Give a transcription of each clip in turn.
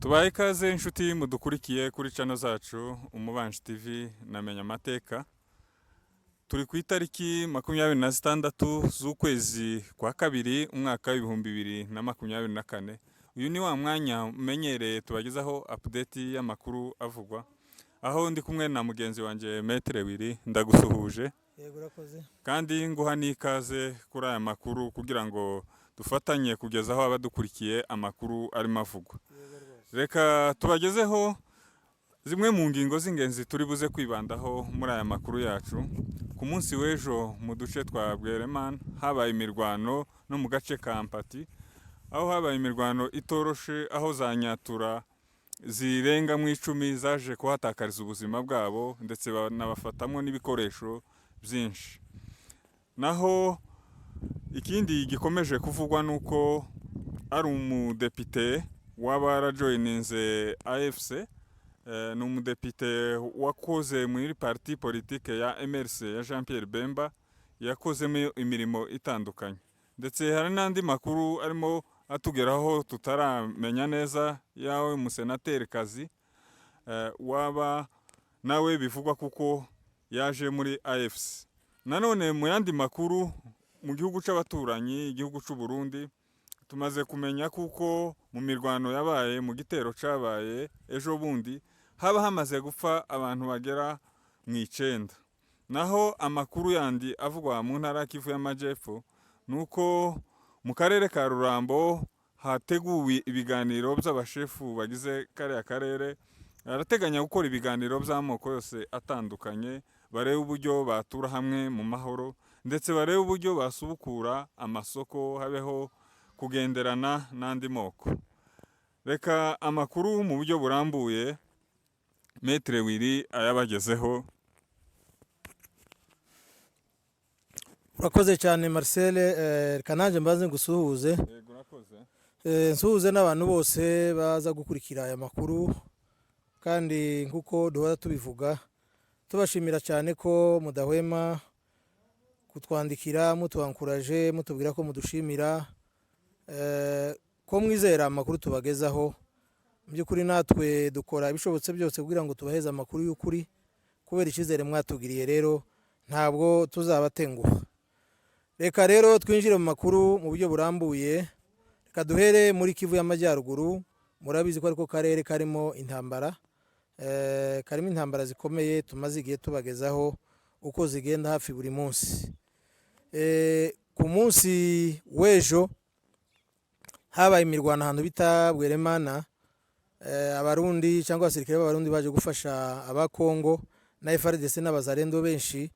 Tubaye ikaze inshuti mudukurikiye kuri channel zacu Umubanji TV na Menya Amateka. Turi ku itariki 26 z'ukwezi kwa kabiri umwaka w'ibihumbi 2024. Uyu ni wa mwanya umenyereye tubagezaho update y'amakuru avugwa. Aho ndi kumwe na mugenzi wanje Metre Wiri ndagusuhuje. Yego urakoze. Kandi nguha nikaze kuri aya makuru kugira ngo dufatanye kugezaho abadukurikiye amakuru ari mavugwa. Reka tubagezeho zimwe mu ngingo z'ingenzi turi buze kwibandaho muri aya makuru yacu. Ku munsi w'ejo mu duce twa Bwereman habaye imirwano no mu gace ka Ampati, aho habaye imirwano itoroshe, aho za Nyatura zirenga mu 10 zaje kuhatakariza ubuzima bwabo ndetse banabafatamo n'ibikoresho byinshi. Naho ikindi gikomeje kuvugwa nuko ari umudepite w'abarajoyininze AFC, ni umudepite wakoze muri parti politique ya MRC ya Jean Pierre Bemba, yakozemo imirimo itandukanye. Ndetse hari n'andi makuru arimo atugeraho tutaramenya neza yawe umusenateri kazi waba nawe bivugwa kuko yaje muri AFC. Nanone mu yandi makuru mu gihugu c'abaturanyi, igihugu c'u Burundi, tumaze kumenya kuko mu mirwano yabaye mu gitero cabaye ejo bundi haba hamaze gupfa abantu bagera mu 9. Naho amakuru yandi avugwa mu ntara Kivu y'Amajepfo nuko mu karere ka Rurambo hateguwe ibiganiro by'abashefu bagize kare karere. Arateganya gukora ibiganiro by'amoko yose atandukanye, barebe uburyo batura hamwe mu mahoro ndetse barebe uburyo basubukura amasoko, habeho kugenderana n'andi moko. Reka amakuru mu buryo burambuye Metre Wiri ayabagezeho. Urakoze cyane Marcel. Kananje mbaze ngusuhuze. Yego urakoze. Nsuhuze n'abantu bose baza gukurikira aya makuru, kandi nkuko duhora tubivuga tubashimira cyane ko mudahwema kutwandikira, mutwankuraje, mutubwira ko mudushimira, ko mwizera amakuru tubagezaho. Mu by'ukuri natwe dukora ibishobotse byose kugira ngo tubaheze amakuru y'ukuri, kubera icyizere mwatugiriye rero ntabwo tuzabatenguha. Reka rero twinjire mu makuru mu buryo burambuye. Reka duhere muri Kivu y'Amajyaruguru. Murabizi ko ariko karere karimo intambara, karimo intambara zikomeye tumaze igihe tubagezaho uko zigenda hafi buri munsi. Ku munsi w'ejo habaye imirwano ahantu bita Bweremana. Abarundi cyangwa abasirikare b'abarundi baje gufasha abakongo na FARDC n'abazarendo benshi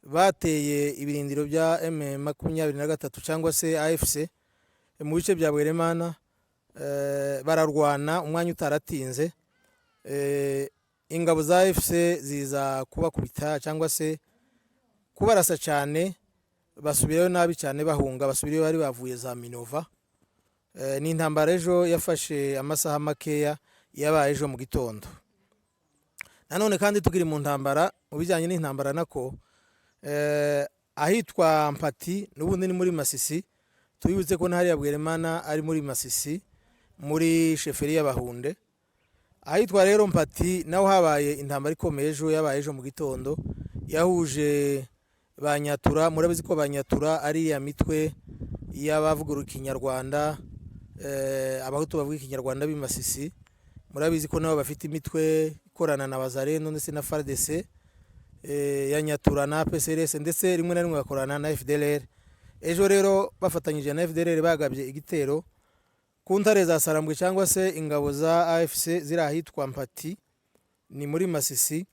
bateye ibirindiro bya M23 cyangwa se AFC mu bice bya Bweremana. Bararwana umwanya utaratinze, ingabo za AFC ziza kubakubita cyangwa se kubarasa cyane, basubirayo nabi cyane bahunga, basubirayo bari bavuye za Minova. Ni intambara ejo yafashe amasaha makeya, yabaye ejo mu gitondo. Nanone kandi tugiri mu ntambara, mu bijyanye n'intambara nako, ahitwa Ampati n'ubundi ni muri Masisi. Tubibutse ko ntari ya Bweremana ari muri Masisi, muri sheferi y'Abahunde. Ahitwa rero Ampati naho habaye intambara ikomeye ejo, yabaye ejo mu gitondo, yahuje ba Nyatura. Murabizi ko ba Nyatura ari ya mitwe y'abavuga Ikinyarwanda, abahutu bavuga Ikinyarwanda b'i Masisi. Murabizi ko nabo bafite imitwe ikorana na Bazarendo ndetse na FARDC, ya Nyatura na PSRS ndetse rimwe na rimwe bakorana na FDLR. Ejo rero bafatanyije na FDLR bagabye igitero ku ntare za Sarambwe cyangwa se ingabo za AFC ziri ahitwa Ampati, ni muri Masisi.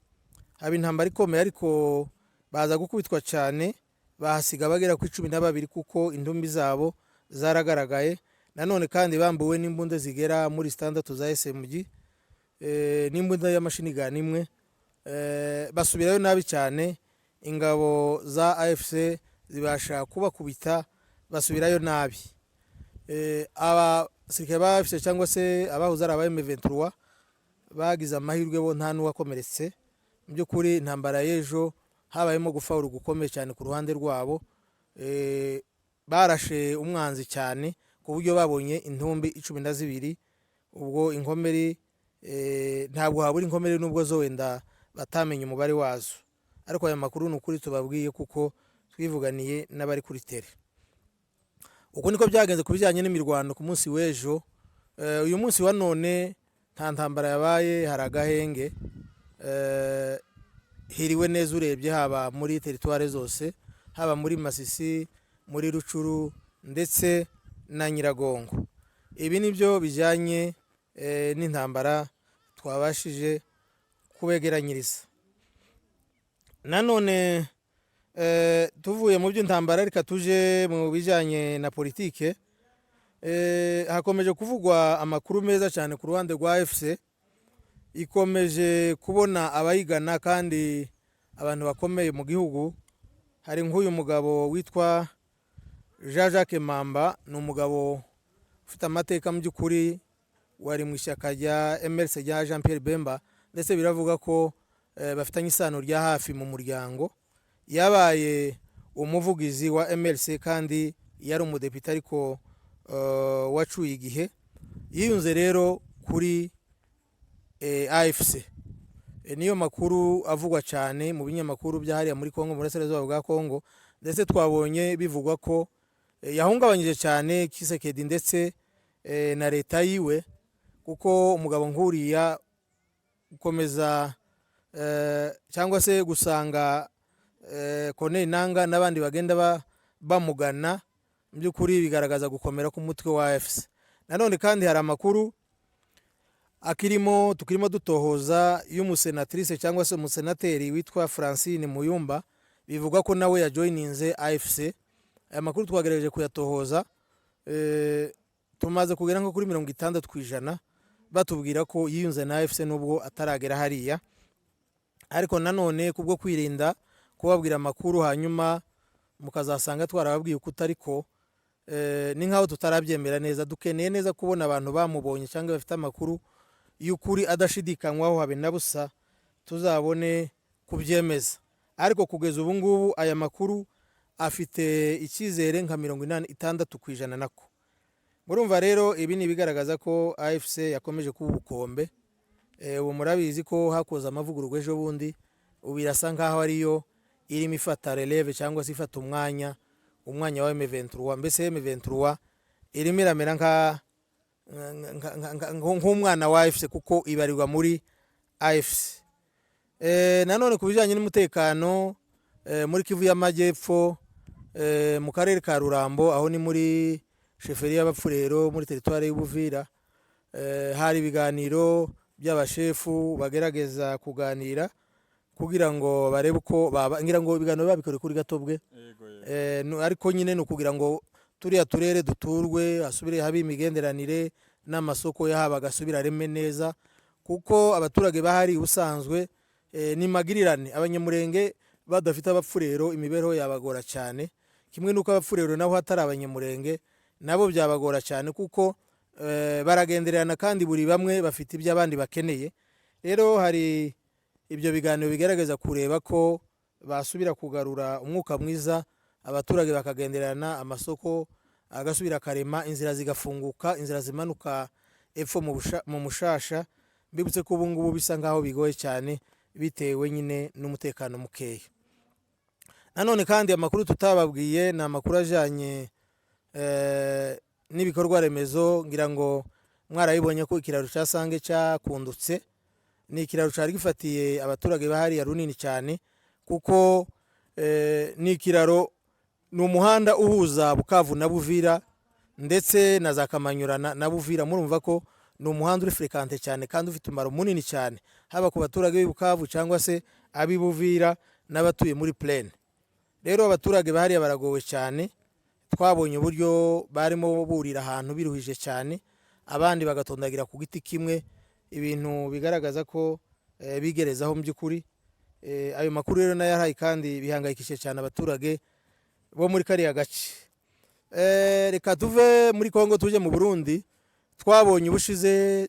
Haba intambara ikomeye ariko baza gukubitwa cyane, bahasiga bagera ku 12 kuko indumbi zabo zaragaragaye. Nanone kandi bambuwe n'imbunda zigera muri 6 za SMG, n'imbunda y'amashini gun imwe. Basubirayo nabi cyane, ingabo za AFC zibasha kubakubita, basubirayo nabi. Abasirikare ba AFC cyangwa se abahuza ari aba M23 bagize amahirwe bo nta n'uwakomeretse. Mu by'ukuri intambara y'ejo habayemo gufawura gukomeye cyane ku ruhande rwabo. Barashe umwanzi cyane ku buryo babonye intumbi 12 ubwo inkomeri ntabwo habura inkomeri nubwo zo wenda batamenye umubare wazo, ariko aya makuru ni ukuri tubabwiye kuko twivuganiye n'abari kuri tere. Uko niko byagenze ku bijyanye n'imirwano ku munsi w'ejo. Uyu munsi wa none nta ntambara yabaye, hari agahenge, hiriwe neza urebye, haba muri teritware zose, haba muri Masisi, muri Rucuru ndetse na Nyiragongo. Ibi nibyo bijyanye n'intambara twabashije kubegeranyiriza. Nanone tuvuye mu by'intambara reka tuje mu bijyanye na politike. Hakomeje kuvugwa amakuru meza cyane ku ruhande rwa AFC, ikomeje kubona abayigana kandi abantu bakomeye mu gihugu. Hari nk'uyu mugabo witwa Jean-Jacques Mamba, ni umugabo ufite amateka mu by'ukuri, wari mu ishyaka rya MLC rya Jean Pierre Bemba, ndetse biravuga ko bafitanye isano rya hafi mu muryango. Yabaye umuvugizi wa MLC kandi yari umudepite ariko wacuye igihe. Yiyunze rero kuri AFC. Niyo makuru avugwa cyane mu binyamakuru byahariya muri Kongo, mu burasirazuba bwa Kongo, ndetse twabonye bivugwa ko yahungabanyije cyane Kisekedi ndetse na leta yiwe, kuko umugabo nkuriya gukomeza cyangwa se gusanga Corneille Nangaa n'abandi bagenda bamugana, mu by'ukuri bigaragaza gukomera k'umutwe wa AFC. Nanone kandi hari amakuru tukirimo dutohoza y'umusenatrice cyangwa se umusenateri witwa Francine Muyumba, bivuga ko nawe yajoininze AFC. Aya makuru twagerageje kuyatohoza, tumaze kugera nko kuri 60% batubwira ko yiyunze na AFC nubwo ataragera hariya. Ariko nanone kubwo kwirinda kubabwira amakuru hanyuma mukazasanga twarababwiye kutariko, ni nkaho tutarabyemera neza. Dukeneye neza kubona abantu bamubonye cyangwa bafite amakuru y'ukuri adashidikanywaho habe na busa, tuzabone kubyemeza. Ariko kugeza ubu ngubu aya makuru afite icyizere nka 86% nako. Murumva rero ibi ni bigaragaza ko AFC yakomeje kuba ubukombe. Ubu murabizi ko hakoze amavugururwa ejo bundi, ubu birasa nkaho ariyo irimo ifata releve cyangwa se ifata umwanya wa M23. Mbese M23 irimo iramera nk'umwana wa AFC kuko ibarirwa muri AFC. Nanone ku bijyanye n'umutekano muri Kivu y'Amajyepfo, mu karere ka Rurambo, aho ni muri sheferi y'Abapfurero muri teritwari y'Ubuvira, hari ibiganiro by'abashefu bagerageza kuganira kugira ngo barebe uko ngira ngo ibiganiro babikore kuri Gatobwe. Ariko nyine no kugira ngo turiya turere duturwe, asubire habe imigenderanire n'amasoko yahaba gasubira reme neza, kuko abaturage bahari ubusanzwe ni magirirane. Abanyamurenge badafite Abapfurero imibereho yabagora cyane, kimwe nuko Abapfurero nabo hatari Abanyamurenge nabo byabagora cyane, kuko baragendererana kandi buri bamwe bafite ibyo abandi bakeneye. Rero hari ibyo biganiro bigaragaza kureba ko basubira kugarura umwuka mwiza, abaturage bakagenderana, amasoko agasubira akarema, inzira zigafunguka, inzira zimanuka epfo mu Mushasha. Mbibutse ko ubu ngubu bisa nkaho bigoye cyane bitewe nyine n'umutekano mukeya. Nanone kandi amakuru tutababwiye ni amakuru ajyanye n'ibikorwa remezo. Ngira ngo mwarabibonye ko ikiraro cya Sange cyakundutse. Ni ikiraro cyari gifatiye abaturage bahari runini cyane, kuko ni ikiraro, ni umuhanda uhuza Bukavu na Buvira ndetse na za Kamanyura na Buvira. Murumva ko ni umuhanda uri frekante cyane kandi ufite umumaro munini cyane, haba ku baturage b'i Bukavu cyangwa se ab'i Buvira n'abatuye muri Plaine. Rero abaturage bahari baragowe cyane. Twabonye uburyo barimo burira ahantu biruhije cyane, abandi bagatondagira ku giti kimwe, ibintu bigaragaza ko bigerezaho mu by'ukuri. Ayo makuru rero nayo arayi kandi bihangayikishije cyane abaturage bo muri kariya gace. Reka tuve muri Kongo tuje mu Burundi. Twabonye ubushize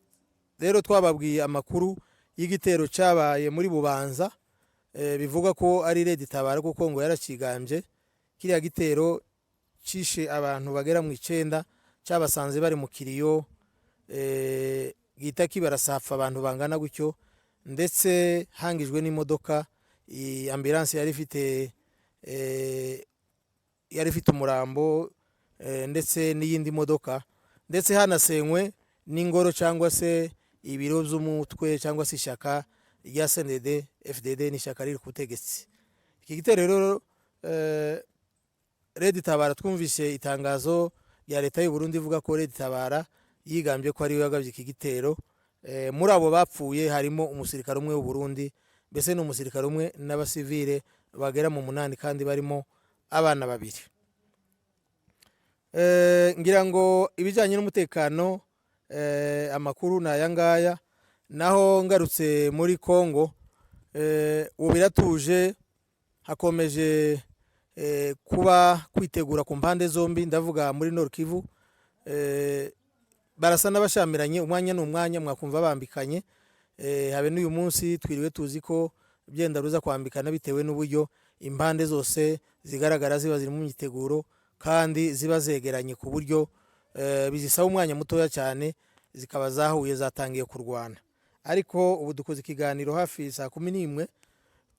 rero twababwiye amakuru y'igitero cyabaye muri Bubanza, bivuga ko ari Red Tabara kuko ngo yarakigambye. Kiriya gitero cishe abantu bagera mu 9, cyabasanze bari mu kiriyo gihita kibarasa hapfa abantu bangana gutyo, ndetse hangijwe n'imodoka. Iyi ambulance yari ifite umurambo, ndetse n'iyindi modoka, ndetse hanasenywe n'ingoro cyangwa se ibiro by'umutwe cyangwa se ishyaka rya CNDD FDD n'ishyaka riri ku butegetsi. Iki gitero rero Red Tabara, twumvise itangazo rya leta y'u Burundi ivuga ko Red Tabara yigambye ko ari we yagabye iki gitero. Muri abo bapfuye harimo umusirikare umwe w'u Burundi, mbese ni umusirikare umwe n'abasivile bagera mu 8 kandi barimo abana 2. Ngira ngo ibijyanye n'umutekano amakuru ni aya ngaya. Naho ngarutse muri Kongo, ubu biratuje, hakomeje kuba kwitegura ku mpande zombi, ndavuga muri Nord Kivu. Barasa n'abashamiranye, umwanya n'umwanya mwakumva bambikanye. Habe n'uyu munsi twiriwe tuzi ko byenda ruza kwambikana bitewe n'uburyo impande zose zigaragara ziba ziri mu myiteguro kandi ziba zegeranye ku buryo bizisaba umwanya mutoya cyane zikaba zahuye zatangiye kurwana. Ariko ubu dukoze ikiganiro hafi saa 11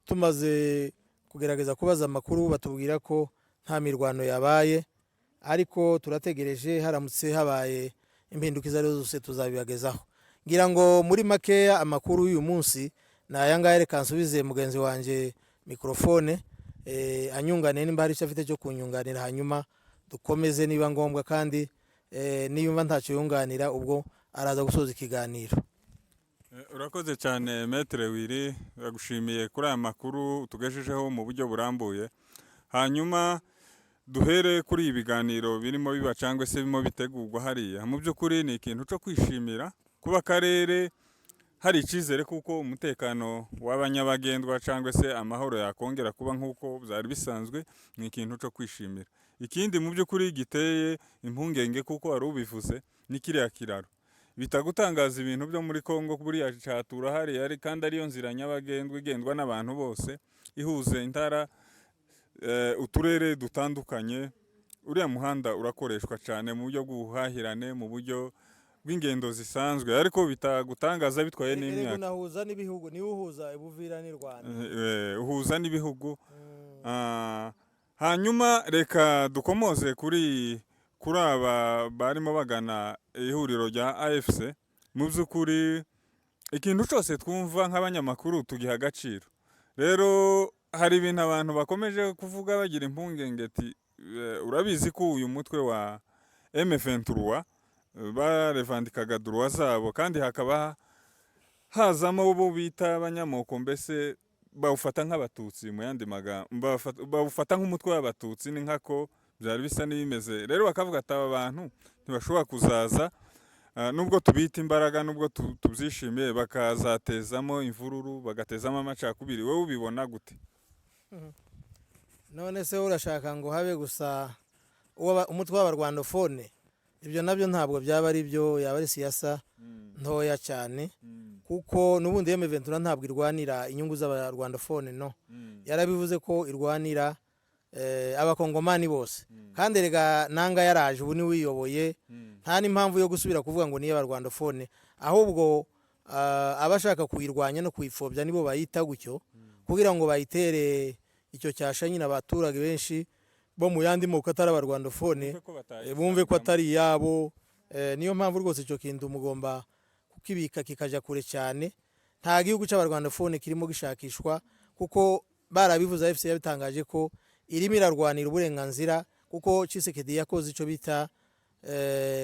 tumaze kugerageza kubaza amakuru, batubwira ko nta mirwano yabaye, ariko turategereje haramutse habaye impinduka izo arizo zose tuzabibagezaho. Ngira ngo muri makeya amakuru y'uyu munsi ni aya ngaya. Reka nsubize mugenzi wanje mikrofone anyungane nimba hari icyo afite cyo kunyunganira, hanyuma dukomeze niba ngombwa, kandi niba ntacyo yunganira ubwo araza gusoza ikiganiro. Urakoze cyane Maître Willy, bagushimiye kuri aya makuru tugejejeho mu buryo burambuye. Hanyuma duhere kuri ibiganiro birimo biba cyangwa se birimo bitegurwa hariya. Mu by'ukuri ni ikintu cyo kwishimira kuba akarere hari icyizere kuko umutekano w'abanyabagendwa cyangwa se amahoro yakongera kuba nk'uko byari bisanzwe. Ni ikintu cyo kwishimira. Ikindi mu by'ukuri giteye impungenge kuko wari ubivuze ni kiriya kiraro. Bitagutangaza ibintu byo muri Kongo buriya cyatura hariya, kandi ariyo nzira nyabagendwa igendwa n'abantu bose, ihuze intara uturere dutandukanye. Uriya muhanda urakoreshwa cyane mu buryo bw'ubuhahirane, mu buryo bw'ingendo zisanzwe, ariko bitagutangaza bitwaye n'imyaka. Unahuza n'ibihugu, ni uhuza Buvira n'u Rwanda. Uhuza n'ibihugu. Hanyuma reka dukomoze kuri aba barimo bagana ihuriro rya AFC. Mu by'ukuri ikintu cyose twumva nk'abanyamakuru tugiha agaciro. Rero hari ibintu abantu bakomeje kuvuga bagira impungenge ati urabizi ko uyu mutwe wa M23 barevandikaga droit zabo, kandi hakaba hazamo bo bita abanyamoko, mbese bawufata nk'abatutsi. Mu yandi magambo bawufata nk'umutwe w'abatutsi, ni nkako byari bisa n'ibimeze. Rero bakavuga ati aba bantu ntibashobora kuzaza nubwo tubita imbaraga, nubwo tubyishimiye, bakazatezamo imvururu, bagatezamo amacakubiri. Wowe ubibona gute? None se urashaka ngo habe gusa umutwe w'abarwandofone? Ibyo nabyo ntabwo byaba ari byo, yaba ari siyasa ntoya cyane, kuko n'ubundi M23 ntabwo irwanira inyungu z'abarwandofone, no. Yarabivuze ko irwanira abakongomani bose, kandi rega nanga yaraje ubu ni wiyoboye, nta n'impamvu yo gusubira kuvuga ngo niyo abarwandofone, ahubwo abashaka kuyirwanya no kuyipfobya nibo bayita gutyo, kugira ngo bayitere icyo cyasha nyine abaturage benshi bo mu yandi moko atari abarwandofone bumve ko atari yabo. Niyo mpamvu rwose icyo kintu mugomba kukibika kikaja kure cyane. Nta gihugu cy'abarwandofone kirimo gishakishwa, kuko barabivuze, AFC yabitangaje ko irimo irarwanira uburenganzira, kuko Tshisekedi yakoze icyo bita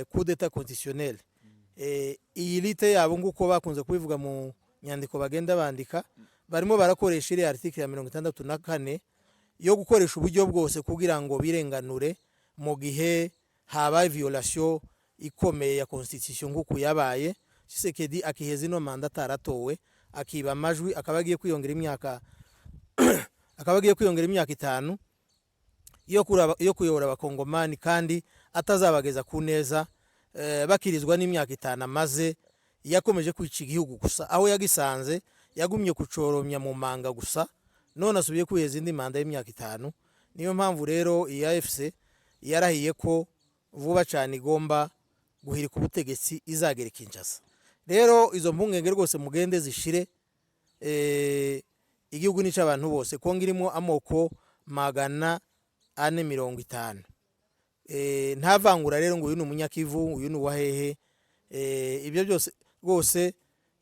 coup d'état constitutionnel. Iyi lite yabo nguko bakunze kubivuga mu nyandiko bagenda bandika, barimo barakoresha iri article ya 64 yo gukoresha uburyo bwose kugira ngo birenganure mu gihe habaye violation ikomeye ya constitution nguko yabaye. Tshisekedi akiheza ino manda ataratowe, akiba amajwi, akaba agiye kwiyongera imyaka 5 yo kuyobora abakongomani, kandi atazabageza ku neza, bakirizwa n'imyaka 5 amaze. Yakomeje kwica igihugu gusa, aho yagisanze yagumye kucoromya mu manga gusa, none asubiye kwiheza indi manda y'imyaka 5. Niyo mpamvu rero iyi AFC yarahiye ko vuba cyane igomba guhirika ubutegetsi izagera Kinshasa. rero izo mpungenge rwose mugende zishire. Igihugu ni cy'abantu bose, kongo irimo amoko 450. Nta vangura rero ngo uyu ni umunyakivu, uyu ni uwahehe. Ibyo byose rwose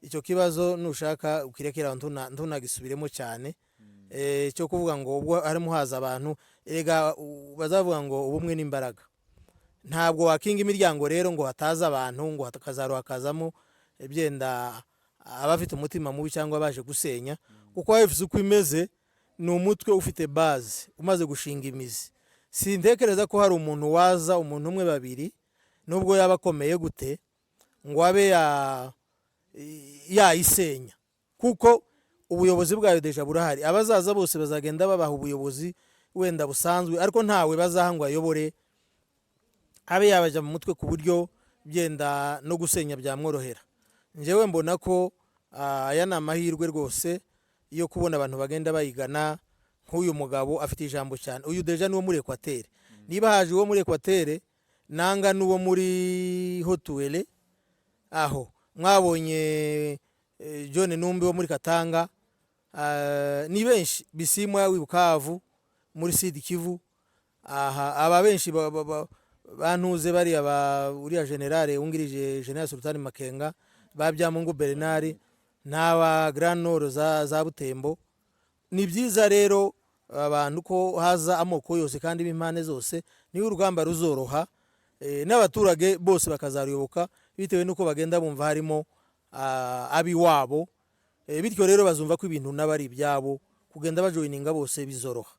icyo kibazo nushaka ukirekera ntunagisubiremo cyane. Cyo kuvuga ngo ubwo harimo haza abantu erega bazavuga ngo ubumwe n'imbaraga. Ntabwo wakinga imiryango rero ngo hataza abantu ngo hakazaruhakazamo byenda abafite umutima mubi cyangwa baje gusenya, kuko AFC uko imeze ni umutwe ufite base umaze gushinga imizi. Sintekereza ko hari umuntu waza, umuntu umwe babiri nubwo yaba akomeye gute, ngo abe yayisenya, kuko ubuyobozi bwayo deja burahari. Abazaza bose bazagenda babaha ubuyobozi wenda busanzwe, ariko ntawe bazahangwa ayobore abe yabaja mu mutwe ku buryo byenda no gusenya byamworohera. Njewe mbona ko aya ni amahirwe rwose yo kubona abantu bagenda bayigana. Nk'uyu mugabo afite ijambo cyane, uyu deja n'uwo muri Equateur. Niba haje uwo muri Equateur nanga n'uwo muri Hotuele, aho mwabonye John Numbi wo muri Katanga, ni benshi, Bisimwa w'ibukavu muri Sud Kivu. Aba benshi bantuze bari uriya generale wungirije General Sultan Makenga, babyamungu Bernard n'aba Grand Nord za Butembo. Ni byiza rero abantu ko haza amoko yose kandi b'impande zose, niyo urugamba ruzoroha, n'abaturage bose bakazaruyoboka bitewe nuko bagenda bumva harimo abi wabo. Bityo rero bazumva ko ibintu n'abari ibyabo, kugenda bajoininga bose bizoroha.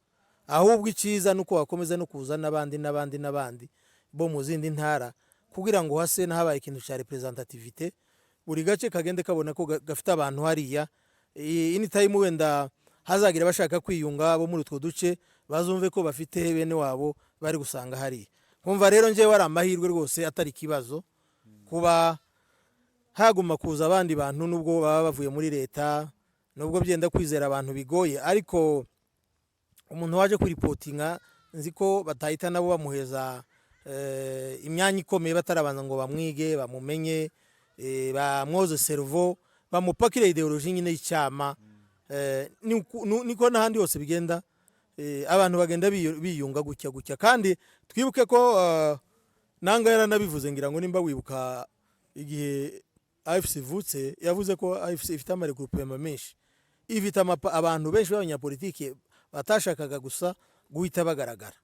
Ahubwo iciza nuko wakomeza no kuza n'abandi bo mu zindi ntara, kugira ngo hase nahabaye ikintu cya representativite, buri gace kagende kabona ko gafite abantu hariya. Ini time wenda hazagira bashaka kwiyunga bo muri utwo duce, bazumve ko bafite bene wabo bari gusanga hariya. Kumva rero njewe ari amahirwe rwose atari kibazo kuba haguma kuza abandi bantu, nubwo baba bavuye muri leta, nubwo byenda kwizera abantu bigoye, ariko umuntu waje kuripotinga nzi ko batahita nabo bamuheza imyanya ikomeye batarabanza ngo bamwige, bamumenye, bamwoze cerveau, bamupakire ideologie nyine y'icyama. Niko n'ahandi hose bigenda, abantu bagenda biyunga gutya. Kandi twibuke ko nanga yaranabivuze, ngira ngo nimba wibuka igihe AFC ivutse, yavuze ko AFC ifite amaregroupement menshi, ifite abantu benshi b'abanyapolitike batashakaga gusa guhita bagaragara.